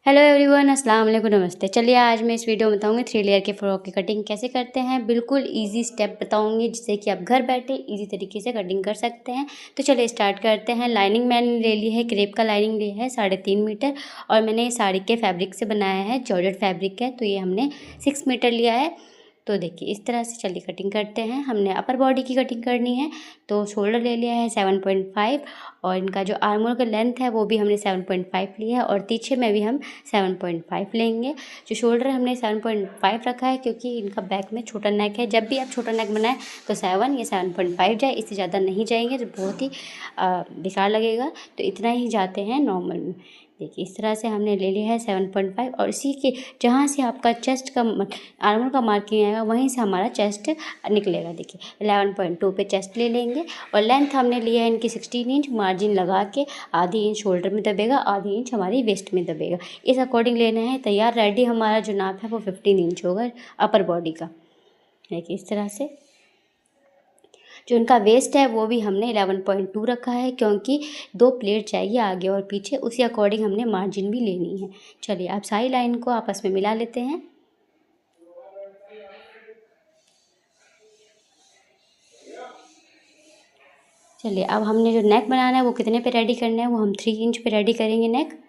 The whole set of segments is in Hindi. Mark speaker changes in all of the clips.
Speaker 1: हेलो एवरीवन, अस्सलाम वालेकुम, नमस्ते। चलिए आज मैं इस वीडियो में बताऊंगी 3 लेयर के फ्रॉक की कटिंग कैसे करते हैं। बिल्कुल इजी स्टेप बताऊंगी जिससे कि आप घर बैठे इजी तरीके से कटिंग कर सकते हैं। तो चलिए स्टार्ट करते हैं। लाइनिंग मैंने ले ली है, क्रेप का लाइनिंग लिया है 3.5 मीटर और मैंने ये साड़ी के फैब्रिक से बनाया है, जॉर्जेट फैब्रिक है। तो ये हमने 6 मीटर लिया है। तो देखिए इस तरह से चलिए कटिंग करते हैं। हमने अपर बॉडी की कटिंग करनी है तो शोल्डर ले लिया है 7.5 और इनका जो आर्म होल का लेंथ है वो भी हमने 7.5 लिया है और पीछे में भी हम 7.5 लेंगे। जो शोल्डर हमने 7.5 रखा है क्योंकि इनका बैक में छोटा नेक है। जब भी आप छोटा नेक बनाएं तो 7 या 7.5 जाए, इससे ज़्यादा नहीं जाएंगे तो बहुत ही बेकार लगेगा। तो इतना ही जाते हैं नॉर्मल में। देखिए इस तरह से हमने ले लिया है 7.5 और इसी के जहाँ से आपका चेस्ट का आर्मर का मार्किंग आएगा वहीं से हमारा चेस्ट निकलेगा। देखिए 11.2 पे चेस्ट ले लेंगे और लेंथ हमने लिया है इनकी 16 इंच। मार्जिन लगा के आधी इंच शोल्डर में दबेगा, आधी इंच हमारी वेस्ट में दबेगा। इस अकॉर्डिंग लेना है। तैयार रेडी हमारा जो नाप है वो 15 इंच होगा अपर बॉडी का। देखिए इस तरह से जो इनका वेस्ट है वो भी हमने 11.2 रखा है क्योंकि 2 प्लेट चाहिए आगे और पीछे, उसी अकॉर्डिंग हमने मार्जिन भी लेनी है। चलिए आप सारी लाइन को आपस में मिला लेते हैं। चलिए अब हमने जो नेक बनाना है वो कितने पे रेडी करना है, वो हम 3 इंच पे रेडी करेंगे नेक।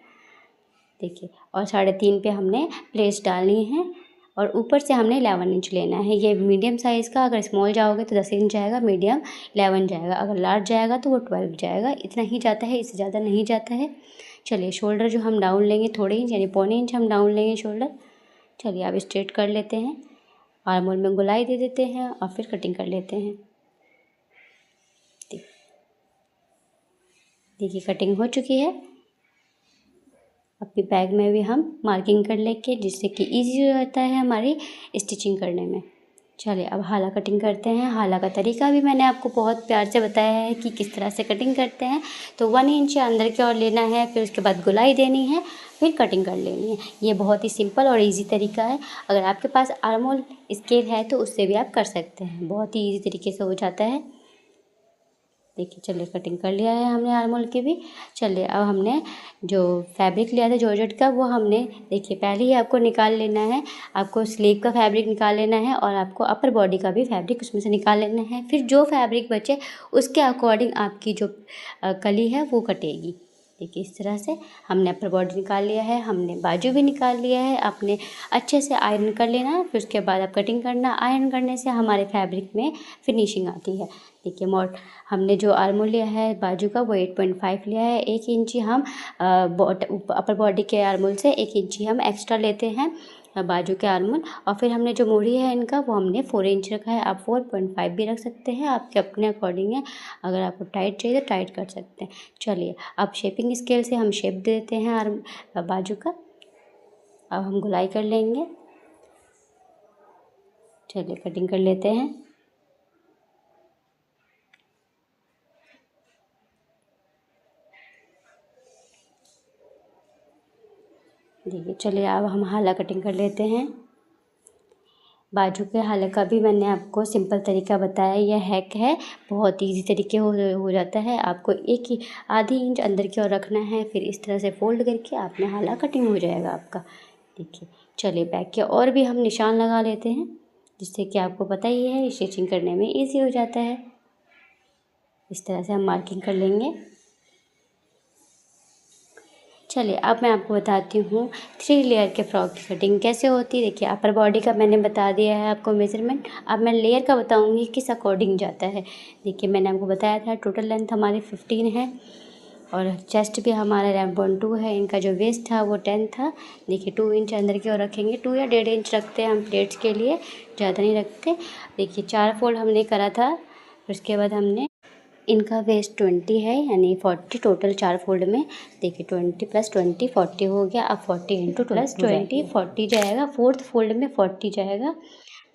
Speaker 1: देखिए और 3.5 पे हमने प्लेट्स डालनी है और ऊपर से हमने 11 इंच लेना है। ये मीडियम साइज़ का, अगर स्मॉल जाओगे तो 10 इंच जाएगा, मीडियम 11 जाएगा, अगर लार्ज जाएगा तो वो 12 जाएगा। इतना ही जाता है, इससे ज़्यादा नहीं जाता है। चलिए शोल्डर जो हम डाउन लेंगे थोड़े इंच यानी 1.25 इंच हम डाउन लेंगे शोल्डर। चलिए अब स्ट्रेट कर लेते हैं, आर्म होल में गोलाई दे देते हैं और फिर कटिंग कर लेते हैं। देखिए कटिंग हो चुकी है। अपनी बैग में भी हम मार्किंग कर लेंगे जिससे कि इजी हो जाता है हमारी स्टिचिंग करने में। चलिए अब हाला कटिंग करते हैं। हाला का तरीका भी मैंने आपको बहुत प्यार से बताया है कि किस तरह से कटिंग करते हैं। तो 1 इंच अंदर की ओर लेना है, फिर उसके बाद गोलाई देनी है, फिर कटिंग कर लेनी है। ये बहुत ही सिंपल और इजी तरीका है। अगर आपके पास आर्म होल स्केल है तो उससे भी आप कर सकते हैं, बहुत ही ईजी तरीके से हो जाता है। देखिए चलिए कटिंग कर लिया है हमने आर्म होल की भी। चलिए अब हमने जो फैब्रिक लिया था जॉर्जेट का वो हमने देखिए पहले ही आपको निकाल लेना है। आपको स्लीव का फैब्रिक निकाल लेना है और आपको अपर बॉडी का भी फैब्रिक उसमें से निकाल लेना है। फिर जो फैब्रिक बचे उसके अकॉर्डिंग आपकी जो कली है वो कटेगी। देखिए इस तरह से हमने अपर बॉडी निकाल लिया है, हमने बाजू भी निकाल लिया है। आपने अच्छे से आयरन कर लेना है, फिर उसके बाद आप कटिंग करना। आयरन करने से हमारे फैब्रिक में फिनिशिंग आती है। देखिए हमने जो आर्म होल लिया है बाजू का वो 8.5 लिया है। 1 इंची हम अपर बॉडी के आर्म होल से 1 इंची हम एक्स्ट्रा लेते हैं बाजू के आर्म होल। और फिर हमने जो मोड़ी है इनका वो हमने 4 इंच रखा है। आप 4.5 भी रख सकते हैं, आपके अपने अकॉर्डिंग है। अगर आपको टाइट चाहिए तो टाइट कर सकते हैं। चलिए अब शेपिंग स्केल से हम शेप दे देते हैं आर्म बाजू का। अब हम गोलाई कर लेंगे। चलिए कटिंग कर लेते हैं। देखिए चलिए अब हम हाला कटिंग कर लेते हैं। बाजू के हाला का भी मैंने आपको सिंपल तरीका बताया, यह हैक है, बहुत इजी तरीके हो जाता है। आपको एक ही आधी इंच अंदर की ओर रखना है, फिर इस तरह से फोल्ड करके आपने हाला कटिंग हो जाएगा आपका। देखिए चलिए बैक के और भी हम निशान लगा लेते हैं जिससे कि आपको पता ही है स्टिचिंग करने में ईजी हो जाता है। इस तरह से हम मार्किंग कर लेंगे। चलिए अब मैं आपको बताती हूँ 3 लेयर के फ्रॉक की कटिंग कैसे होती है। देखिए अपर बॉडी का मैंने बता दिया है आपको मेजरमेंट। अब मैं लेयर का बताऊँगी किस अकॉर्डिंग जाता है। देखिए मैंने आपको बताया था टोटल लेंथ हमारी 15 है और चेस्ट भी हमारा 11.2 है। इनका जो वेस्ट था वो 10 था। देखिए 2 इंच अंदर की ओर रखेंगे, 2 या 1.5 इंच रखते हैं हम प्लेट्स के लिए, ज़्यादा नहीं रखते। देखिए 4 फोल्ड हमने करा था, फिर उसके बाद हमने इनका वेस्ट 20 है यानी 40 टोटल 4 फोल्ड में। देखिए 20 + 20 40 हो गया। अब 40 × +20 40 जाएगा, 4th फोल्ड में 40 जाएगा।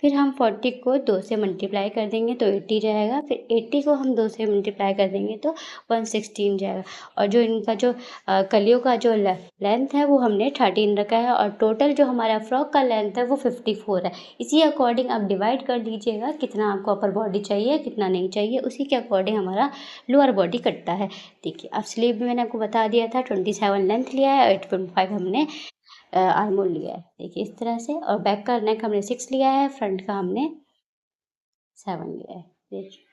Speaker 1: फिर हम 40 को 2 से मल्टीप्लाई कर देंगे तो 80 जाएगा। फिर 80 को हम 2 से मल्टीप्लाई कर देंगे तो 116 जाएगा। और जो इनका जो कलियों का जो लेंथ है वो हमने 13 रखा है और टोटल जो हमारा फ्रॉक का लेंथ है वो 54 है। इसी अकॉर्डिंग आप डिवाइड कर लीजिएगा कितना आपको अपर बॉडी चाहिए कितना नहीं चाहिए, उसी के अकॉर्डिंग हमारा लोअर बॉडी कटता है। देखिए अब स्लीव भी मैंने आपको बता दिया था 27 लेंथ लिया है, 8.5 हमने आर्म होल लिया है, देखिए इस तरह से। और बैक का नेक हमने 6 लिया है, फ्रंट का हमने 7 लिया है, देखिए।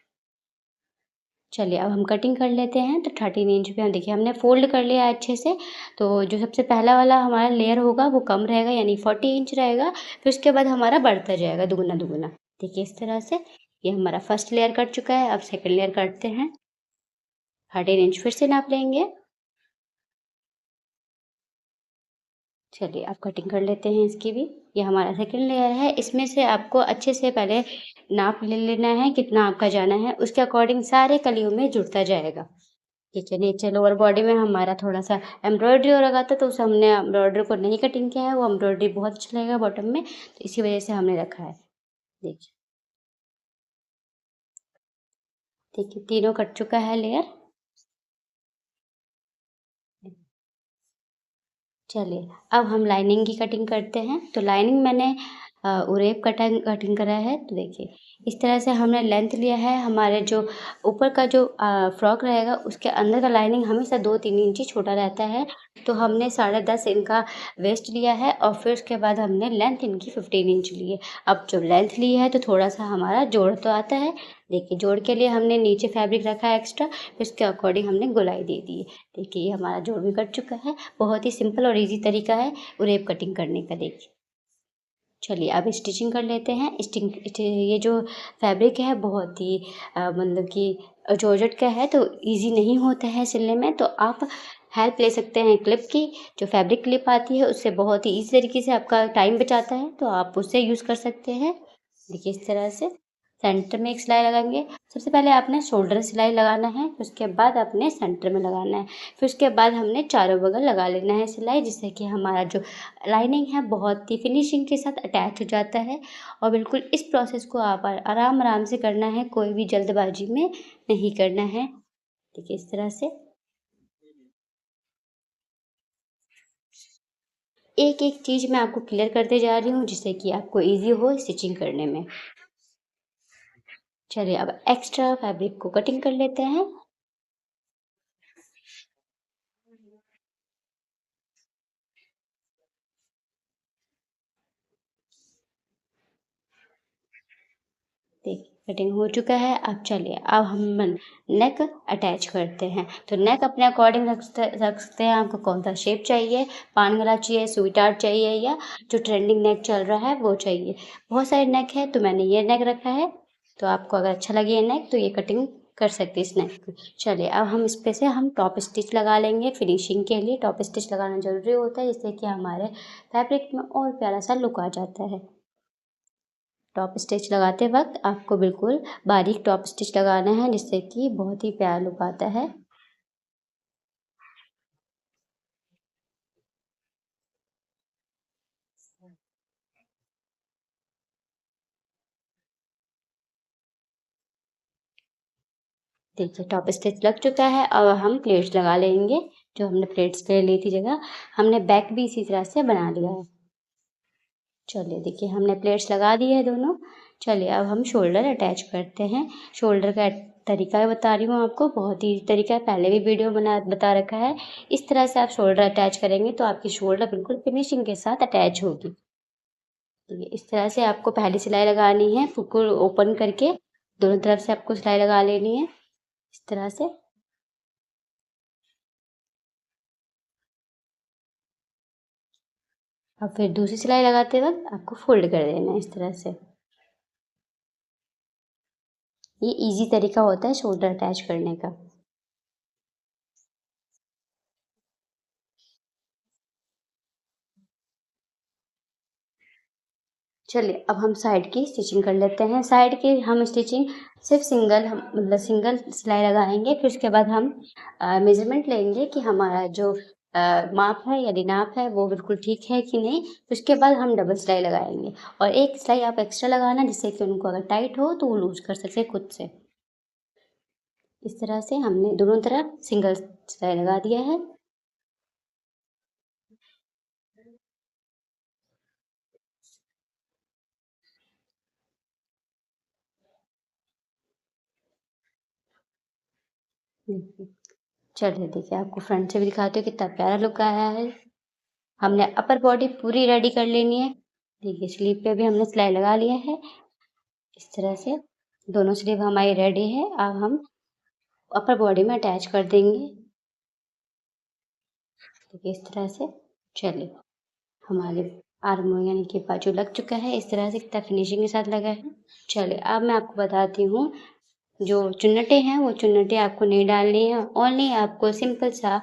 Speaker 1: चलिए अब हम कटिंग कर लेते हैं। तो 13 इंच पे हम देखिए हमने फ़ोल्ड कर लिया है अच्छे से। तो जो सबसे पहला वाला हमारा लेयर होगा वो कम रहेगा, यानी 40 इंच रहेगा, फिर उसके बाद हमारा बढ़ता जाएगा दुगुना-दुगुना। देखिए इस तरह से ये हमारा फर्स्ट लेयर कट चुका है। अब सेकंड लेयर काटते हैं। 13 इंच फिर से नाप लेंगे। चलिए अब कटिंग कर लेते हैं इसकी भी। ये हमारा सेकंड लेयर है। इसमें से आपको अच्छे से पहले नाप ले लेना है कितना आपका जाना है, उसके अकॉर्डिंग सारे कलियों में जुड़ता जाएगा। ठीक है, नीचे लोअर बॉडी में हमारा थोड़ा-सा एम्ब्रॉयडरी हो लगा था, तो उसे हमने एम्ब्रॉयडरी को नहीं कटिंग किया है, वो एम्ब्रॉयडरी बहुत अच्छा लगेगा बॉटम में, तो इसी वजह से हमने रखा है। देखिए, देखिए तीनों कट चुका है लेयर। चलिए, अब हम लाइनिंग की कटिंग करते हैं। तो लाइनिंग मैंने उरेब कटिंग करा है। तो देखिए, इस तरह से हमने लेंथ लिया है। हमारे जो ऊपर का जो फ्रॉक रहेगा उसके अंदर का लाइनिंग हमेशा 2-3 इंची छोटा रहता है। तो हमने 10.5 इनका वेस्ट लिया है और फिर उसके बाद हमने लेंथ इनकी 15 इंच ली है। अब जब लेंथ ली है तो थोड़ा-सा हमारा जोड़ तो आता है। देखिए, जोड़ के लिए हमने नीचे फैब्रिक रखा है एक्स्ट्रा, फिर उसके अकॉर्डिंग हमने गोलाई दे दी है। देखिए, ये हमारा जोड़ भी कट चुका है। बहुत ही सिंपल और ईज़ी तरीका है उरेब कटिंग करने का, देखिए। चलिए अब स्टिचिंग कर लेते हैं। ये जो फैब्रिक है बहुत ही मतलब कि जॉर्जेट का है, तो ईज़ी नहीं होता है सिलने में, तो आप हेल्प ले सकते हैं क्लिप की। जो फैब्रिक क्लिप आती है उससे बहुत ही ईज़ी तरीके से आपका टाइम बचाता है, तो आप उससे यूज़ कर सकते हैं। देखिए इस तरह से सेंटर में एक सिलाई लगाएँगे। सबसे पहले आपने शोल्डर सिलाई लगाना है, फिर उसके बाद आपने सेंटर में लगाना है। फिर उसके बाद हमने चारों बगल लगा लेना है सिलाई, जिससे कि हमारा जो लाइनिंग है बहुत ही फिनिशिंग के साथ अटैच हो जाता है। और बिल्कुल इस प्रोसेस को आप आराम-आराम से करना है, कोई भी जल्दबाजी में नहीं करना है। देखिए इस तरह से एक-एक चीज़ मैं आपको क्लियर करते जा रही हूँ, जिससे कि आपको ईज़ी हो स्टिचिंग करने में। चलिए अब एक्स्ट्रा फैब्रिक को कटिंग कर लेते हैं। देखिए कटिंग हो चुका है। अब चलिए अब हम नेक अटैच करते हैं। तो नेक अपने अकॉर्डिंग रख सकते हैं, आपको कौन-सा शेप चाहिए, पान गला चाहिए, स्वीट हार्ट चाहिए या जो ट्रेंडिंग नेक चल रहा है वो चाहिए। बहुत सारे नेक हैं, तो मैंने ये नेक रखा है। तो आपको अगर अच्छा लगे ये नेक तो ये कटिंग कर सकते हैं इस नेक की। चलिए अब हम इस पे से हम टॉप स्टिच लगा लेंगे फिनिशिंग के लिए। टॉप स्टिच लगाना ज़रूरी होता है, जिससे कि हमारे फैब्रिक में और प्यारा-सा लुक आ जाता है। टॉप स्टिच लगाते वक़्त आपको बिल्कुल बारीक टॉप स्टिच लगाना है, जिससे कि बहुत ही प्यारा लुक आता है। देखिए टॉप स्टिच लग चुका है। अब हम प्लेट्स लगा लेंगे। जो हमने प्लेट्स के लिए ली थी जगह, हमने बैक भी इसी तरह से बना लिया है। चलिए देखिए हमने प्लेट्स लगा दी है दोनों। चलिए अब हम शोल्डर अटैच करते हैं। शोल्डर का तरीका बता रही हूँ आपको, बहुत ही तरीका है, पहले भी वीडियो बता रखा है। इस तरह से आप शोल्डर अटैच करेंगे तो आपकी शोल्डर बिल्कुल फिनिशिंग के साथ अटैच होगी। ये इस तरह से आपको पहली सिलाई लगानी है, बिल्कुल ओपन करके दोनों तरफ से आपको सिलाई लगा लेनी है, इस तरह से। और फिर दूसरी सिलाई लगाते वक़्त आपको फ़ोल्ड कर देना है इस तरह से। ये ईज़ी तरीका होता है शोल्डर अटैच करने का। चलिए अब हम साइड की स्टिचिंग कर लेते हैं। साइड की हम स्टिचिंग सिर्फ़ सिंगल हम मतलब सिंगल सिलाई लगाएँगे, फिर उसके बाद हम मेज़रमेंट लेंगे कि हमारा जो माप है यदि नाप है वो बिल्कुल ठीक है कि नहीं। फिर उसके बाद हम डबल सिलाई लगाएँगे और एक सिलाई आप एक्स्ट्रा लगाना, जिससे कि उनको अगर टाइट हो तो वो लूज़ कर सकें खुद से। इस तरह से हमने दोनों तरफ सिंगल सिलाई लगा दिया है। देखिए, चलिए देखिए आपको फ्रंट से भी दिखाती हूँ कितना प्यारा लुक आया है। हमने अपर बॉडी पूरी रेडी कर लेनी है। देखिए स्लीव पे भी हमने सिलाई लगा लिया है। इस तरह से दोनों स्लीव हमारी रेडी है। अब हम अपर बॉडी में अटैच कर देंगे। देखिए इस तरह से। चलिए हमारे आर्म यानी कि बाजू लग चुका है। इस तरह से कितना फिनिशिंग के साथ लगा है। चलिए अब मैं आपको बताती हूँ, जो चुन्नटें हैं वो चुन्नटें आपको नहीं डालनी है। ओनली आपको सिंपल सा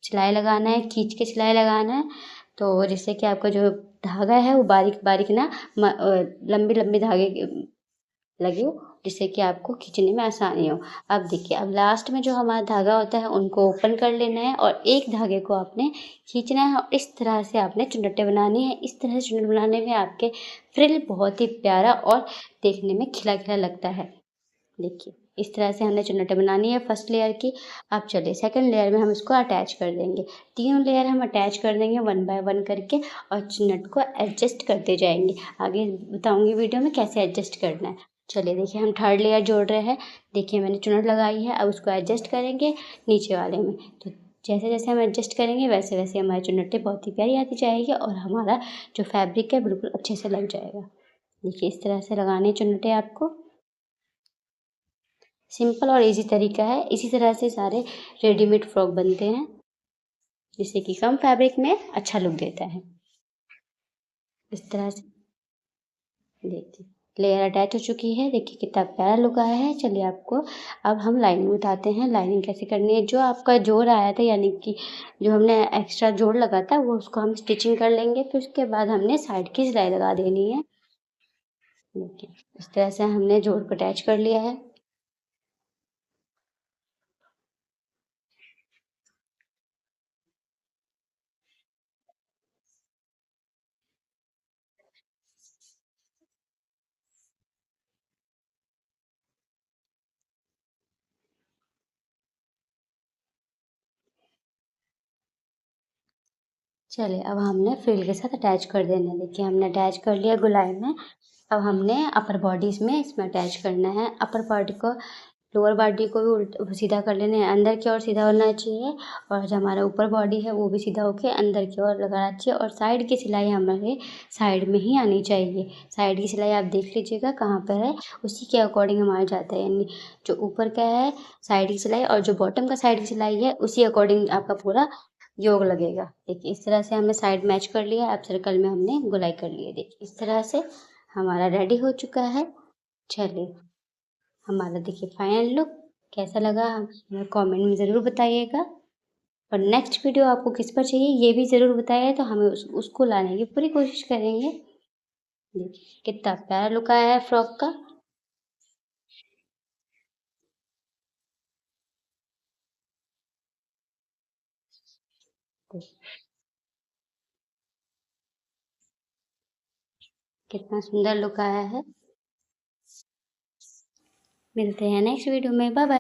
Speaker 1: सिलाई लगाना है, खींच के सिलाई लगाना है। तो जिससे कि आपका जो धागा है वो बारीक बारीक ना लंबी लंबी धागे लगे, जिससे कि आपको खींचने में आसानी हो। अब देखिए अब लास्ट में जो हमारा धागा होता है उनको ओपन कर लेना है और एक धागे को आपने खींचना है और इस तरह से आपने चुन्नटें बनानी है। इस तरह से चुन्नट बनाने में आपके फ्रिल बहुत ही प्यारा और देखने में खिला खिला लगता है। देखिए इस तरह से हमने चुन्नटें बनानी है फर्स्ट लेयर की। अब चलिए सेकंड लेयर में हम इसको अटैच कर देंगे। तीनों लेयर हम अटैच कर देंगे वन बाय वन करके और चुन्नट को एडजस्ट करते जाएंगे। आगे बताऊंगी वीडियो में कैसे एडजस्ट करना है। चलिए देखिए हम थर्ड लेयर जोड़ रहे हैं। देखिए मैंने चुन्नट लगाई है, अब उसको एडजस्ट करेंगे नीचे वाले में। तो जैसे जैसे हम एडजस्ट करेंगे वैसे वैसे हमारी चुन्नटें बहुत ही प्यारी आती जाएगी और हमारा जो फैब्रिक है बिल्कुल अच्छे से लग जाएगा। देखिए इस तरह से लगानी चुन्नटें आपको। सिंपल और इजी तरीका है। इसी तरह से सारे रेडीमेड फ्रॉक बनते हैं, जिससे कि कम फैब्रिक में अच्छा लुक देता है। इस तरह से देखिए लेयर अटैच हो चुकी है। देखिए कितना प्यारा लुक आया है। चलिए आपको अब हम लाइनिंग उठाते हैं। लाइनिंग कैसे करनी है, जो आपका जोड़ आया था यानी कि जो हमने एक्स्ट्रा जोड़ लगा था वो उसको हम स्टिचिंग कर लेंगे। फिर उसके बाद हमने साइड की सिलाई लगा देनी है। देखिए इस तरह से हमने जोड़ को अटैच कर लिया है। चलिए अब हमने फ्रिल के साथ अटैच कर देना है। देखिए हमने अटैच कर लिया गोलाई में। अब हमने अपर बॉडी इसमें अटैच करना है। अपर बॉडी को लोअर बॉडी को भी उल्ट सीधा कर लेना है, अंदर की ओर सीधा होना चाहिए और जो हमारा ऊपर बॉडी है वो भी सीधा होके अंदर की ओर लगाना चाहिए और साइड की सिलाई हमारे साइड में ही आनी चाहिए। साइड की सिलाई आप देख लीजिएगा कहाँ पर है, उसी के अकॉर्डिंग हमारा जाता है। यानी जो ऊपर का है साइड की सिलाई और जो बॉटम का साइड की सिलाई है उसी अकॉर्डिंग आपका पूरा योग लगेगा। देखिए इस तरह से हमने साइड मैच कर लिया। अब सर्कल में हमने गोलाई कर ली है। देखिए इस तरह से हमारा रेडी हो चुका है। चलिए हमारा देखिए फाइनल लुक कैसा लगा हमें कमेंट में ज़रूर बताइएगा। और नेक्स्ट वीडियो आपको किस पर चाहिए ये भी ज़रूर बताइए, तो हमें उसको लाने की पूरी कोशिश करेंगे। देखिए कितना प्यारा लुक आया है फ्रॉक का। देखिए, कितना सुंदर लुक आया है। मिलते हैं नेक्स्ट वीडियो में। Bye bye.